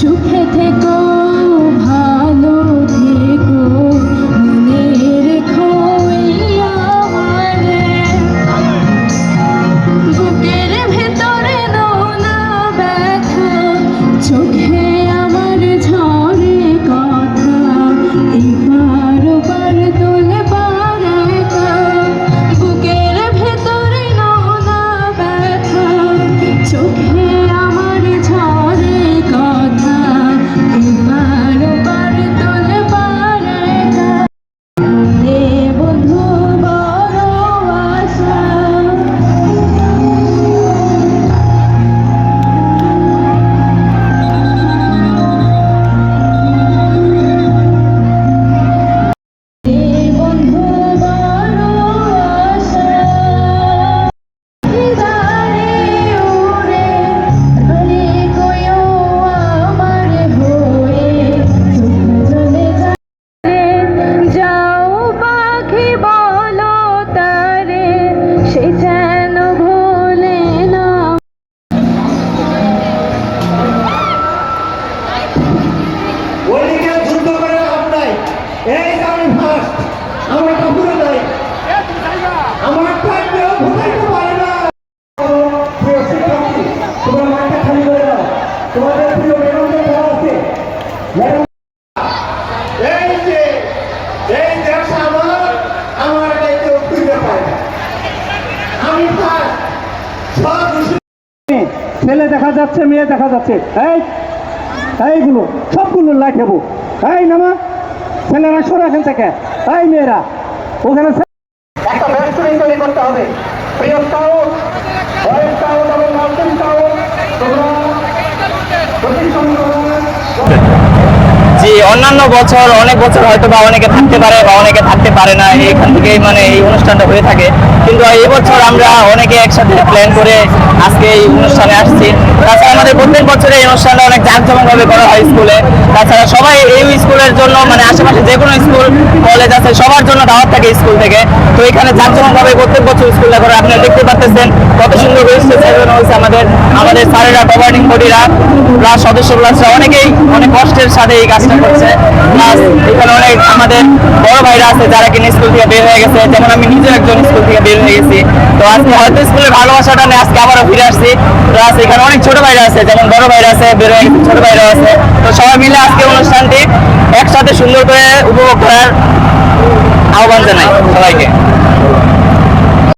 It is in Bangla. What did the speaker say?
সুখে থেকো ভালো থেকো মনে রেখো আমারে বুকের ভেতরে নোনা ব্যথা চোখে আমার ঝরে কথা এবার ওবার তোলে বারাকা বুকের ভেতরে নোনা ব্যথা চোখে আমার ঝরে কথা এবার ওবার তোলে বারাকা রে বন্ধু বড় আশা বন্ধু বড় আশা হৃদয়ে উড়ে ধরে কয়ো আমার হয়ে চলে যাও পাখি বলো তারে সে যেন ভোলে না ওইদিকে যুদ্ধ করে লাভ নাই। এই যে আমি ফার্স্ট, আমার কাপড়ে নাই, আমার টাইমে ভুলাইতে পারে না। প্রিয় শিক্ষার্থী, তোমরা মাঠটা খালি করে দাও। তোমাদের প্রিয় ম্যাডামদের দেওয়া আছে। ম্যাডাম, এই দেশ আমার দায়িত্ব খুঁজে পায় না। আমি ফার্স্ট, সব ছেলে দেখা যাচ্ছে, মেয়ে দেখা যাচ্ছে। এইগুলো সবগুলো লাইটেবো। এই নামা, ছেলেরা সরে এখান থেকে। এই মেয়েরা ওখানে একটা ব্যারিকেডিং তৈরি করতে হবে। প্রিয় স্কাউট, বয়েজ স্কাউট এবং নার্সিং স্কাউট, তোমরা প্রশিক্ষণ করো। জি, অন্যান্য বছর অনেক বছর হয়তো বা অনেকে থাকতে পারে বা অনেকে থাকতে পারে না, এখান থেকেই মানে এই অনুষ্ঠানটা হয়ে থাকে। কিন্তু এই বছর আমরা অনেকে একসাথে প্ল্যান করে আজকে এই অনুষ্ঠানে আসছি। তাছাড়া আমাদের প্রত্যেক বছরে এই অনুষ্ঠানটা অনেক জাঁকজমকভাবে করা হয় স্কুলে। তাছাড়া সবাই এই স্কুলের জন্য মানে আশেপাশে যে কোনো স্কুল কলেজ আছে সবার জন্য দাওয়াত থাকে স্কুল থেকে। তো এখানে জাঁকজমকভাবে প্রত্যেক বছর স্কুলটা করে আপনারা দেখতে পাচ্ছেন কত সুন্দর হয়েছে সাজানো হয়েছে। আমাদের স্যারেরা, গভর্নিং বডিরা, প্লাস সদস্য প্লাসরা অনেকেই অনেক কষ্টের সাথে এই কাজটা করছে। প্লাস এখানে অনেক আমাদের বড় ভাইরা আছে যারা কিনা স্কুল থেকে বের হয়ে গেছে, যেমন আমি নিজেও একজন স্কুল থেকে বের হয়ে গেছি। তো আজকে হয়তো স্কুলের ভালোবাসাটা নিয়ে আজকে আবারও ফিরে আসছি। প্লাস এখানে অনেক ছোট ভাইরা আছে, যেমন বড় ভাইরা আছে, বের হয়ে গেছে, ছোট ভাইরা আছে। তো সবাই মিলে আজকে অনুষ্ঠানটি একসাথে সুন্দর করে উপভোগ করার আহ্বান জানাই সবাইকে।